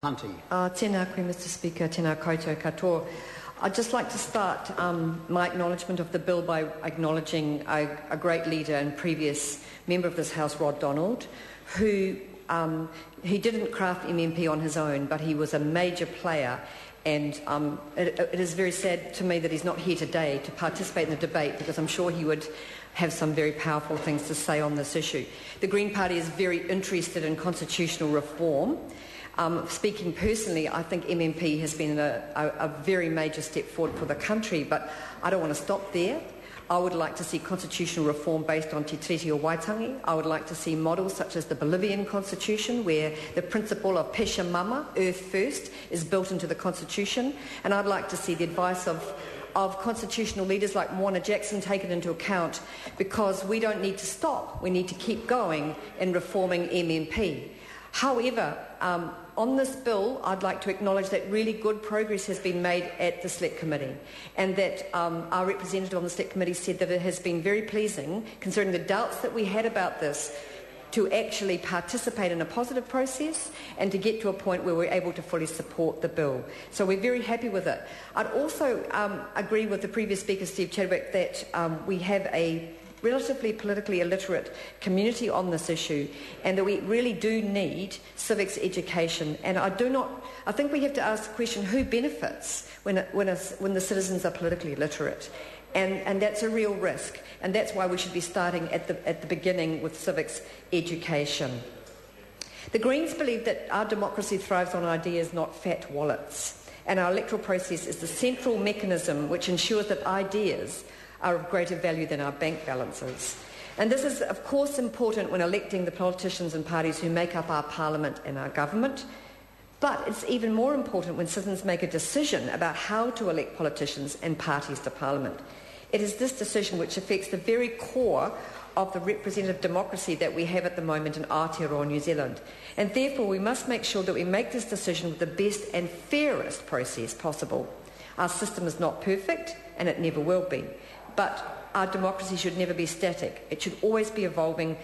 Hunting. Tēnā koe, Mr Speaker, tēnā koutou katoa. I'd just like to start my acknowledgement of the bill by acknowledging a great leader and previous member of this House, Rod Donald, who he didn't craft MMP on his own, but he was a major player. And it is very sad to me that he's not here today to participate in the debate, because I'm sure he would have some very powerful things to say on this issue. The Green Party is very interested in constitutional reform. Speaking personally, I think MMP has been a very major step forward for the country, but I don't want to stop there. I would like to see constitutional reform based on Te Tiriti o Waitangi. I would like to see models such as the Bolivian constitution, where the principle of Pesha Mama, Earth First, is built into the constitution. And I'd like to see the advice of constitutional leaders like Moana Jackson taken into account, because we don't need to stop. We need to keep going in reforming MMP. However, on this bill, I'd like to acknowledge that really good progress has been made at the Select Committee, and that our representative on the Select Committee said that it has been very pleasing, considering the doubts that we had about this, to actually participate in a positive process and to get to a point where we're able to fully support the bill. So we're very happy with it. I'd also agree with the previous speaker, Steve Chadwick, that we have a relatively politically illiterate community on this issue, and that we really do need civics education. And I think we have to ask the question, who benefits when the citizens are politically illiterate? And that's a real risk, and that's why we should be starting at the beginning with civics education. The Greens believe that our democracy thrives on ideas, not fat wallets, and our electoral process is the central mechanism which ensures that ideas are of greater value than our bank balances. And this is, of course, important when electing the politicians and parties who make up our parliament and our government, but it's even more important when citizens make a decision about how to elect politicians and parties to parliament. It is this decision which affects the very core of the representative democracy that we have at the moment in Aotearoa, New Zealand. And therefore we must make sure that we make this decision with the best and fairest process possible. Our system is not perfect, and it never will be. But our democracy should never be static. It should always be evolving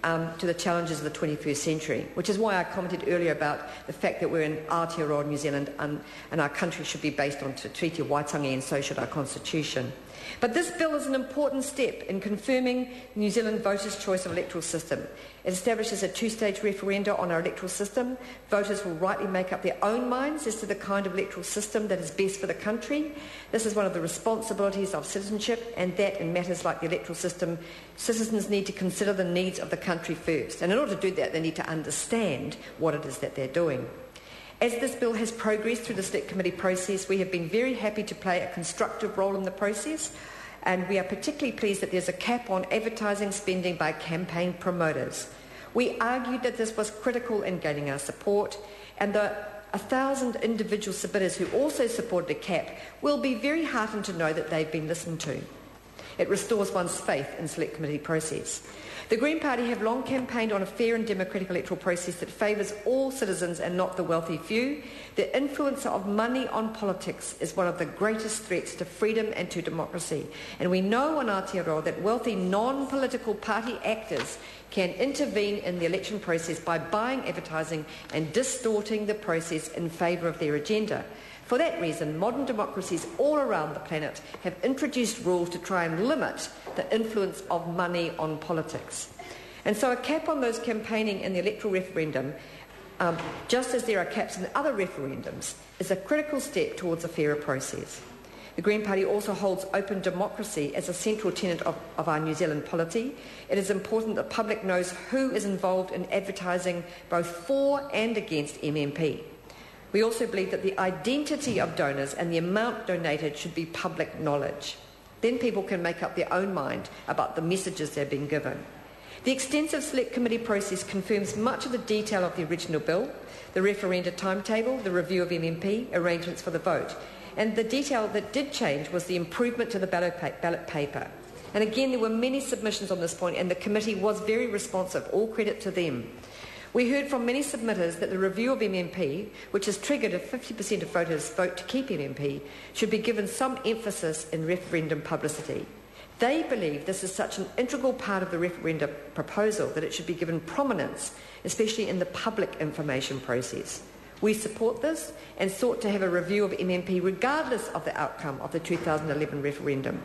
to the challenges of the 21st century, which is why I commented earlier about the fact that we're in Aotearoa, New Zealand, and our country should be based on Te Tiriti o Waitangi, and so should our constitution. But this bill is an important step in confirming New Zealand voters' choice of electoral system. It establishes a two-stage referenda on our electoral system. Voters will rightly make up their own minds as to the kind of electoral system that is best for the country. This is one of the responsibilities of citizenship, and that in matters like the electoral system, citizens need to consider the needs of the country first. And in order to do that, they need to understand what it is that they're doing. As this bill has progressed through the Select Committee process, we have been very happy to play a constructive role in the process, and we are particularly pleased that there's a cap on advertising spending by campaign promoters. We argued that this was critical in gaining our support, and the 1,000 individual submitters who also supported a cap will be very heartened to know that they've been listened to. It restores one's faith in Select Committee process. The Green Party have long campaigned on a fair and democratic electoral process that favours all citizens and not the wealthy few. The influence of money on politics is one of the greatest threats to freedom and to democracy. And we know in Aotearoa that wealthy non-political party actors can intervene in the election process by buying advertising and distorting the process in favour of their agenda. For that reason, modern democracies all around the planet have introduced rules to try and limit the influence of money on politics. And so a cap on those campaigning in the electoral referendum, just as there are caps in other referendums, is a critical step towards a fairer process. The Green Party also holds open democracy as a central tenet of our New Zealand polity. It is important that the public knows who is involved in advertising both for and against MMP. We also believe that the identity of donors and the amount donated should be public knowledge. Then people can make up their own mind about the messages they're being given. The extensive Select Committee process confirms much of the detail of the original bill, the referenda timetable, the review of MMP, arrangements for the vote. And the detail that did change was the improvement to the ballot paper. And again, there were many submissions on this point, and the committee was very responsive. All credit to them. We heard from many submitters that the review of MMP, which has triggered if 50% of voters vote to keep MMP, should be given some emphasis in referendum publicity. They believe this is such an integral part of the referendum proposal that it should be given prominence, especially in the public information process. We support this and sought to have a review of MMP regardless of the outcome of the 2011 referendum.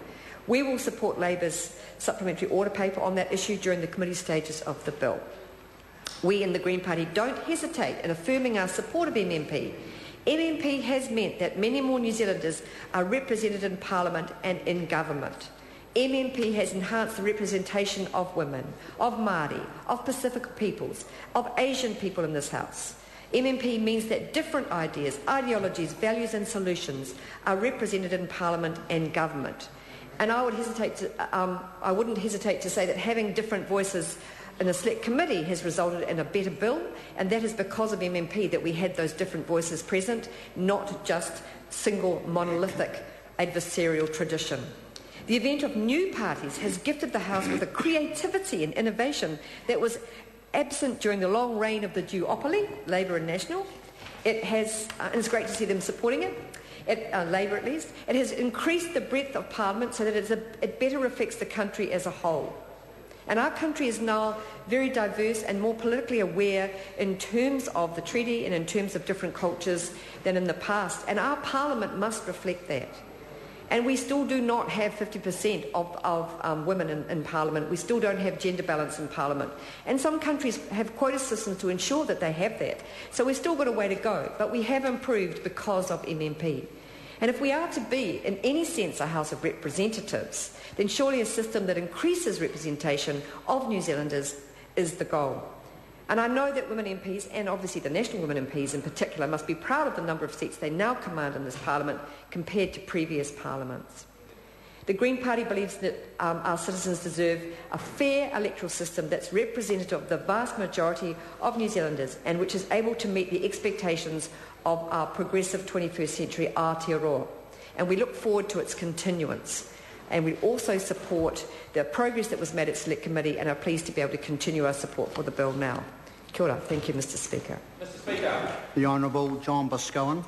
We will support Labour's supplementary order paper on that issue during the committee stages of the bill. We in the Green Party don't hesitate in affirming our support of MMP. MMP has meant that many more New Zealanders are represented in Parliament and in government. MMP has enhanced the representation of women, of Māori, of Pacific peoples, of Asian people in this House. MMP means that different ideas, ideologies, values and solutions are represented in Parliament and government. And I wouldn't hesitate to say that having different voices in the Select Committee has resulted in a better bill, and that is because of MMP that we had those different voices present, not just single monolithic adversarial tradition. The advent of new parties has gifted the House with a creativity and innovation that was absent during the long reign of the duopoly, Labour and National. And it's great to see them supporting it. Labour at least. It has increased the breadth of Parliament so that it better reflects the country as a whole. And our country is now very diverse and more politically aware in terms of the treaty and in terms of different cultures than in the past. And our Parliament must reflect that. And we still do not have 50% of women in Parliament. We still don't have gender balance in Parliament. And some countries have quota systems to ensure that they have that. So we've still got a way to go. But we have improved because of MMP. And if we are to be, in any sense, a House of Representatives, then surely a system that increases representation of New Zealanders is the goal. And I know that women MPs, and obviously the national women MPs in particular, must be proud of the number of seats they now command in this Parliament compared to previous parliaments. The Green Party believes that our citizens deserve a fair electoral system that's representative of the vast majority of New Zealanders and which is able to meet the expectations of our progressive 21st century Aotearoa. And we look forward to its continuance. And we also support the progress that was made at Select Committee and are pleased to be able to continue our support for the bill now. Kia ora. Thank you, Mr Speaker. Mr Speaker. The Honourable John Boscowan.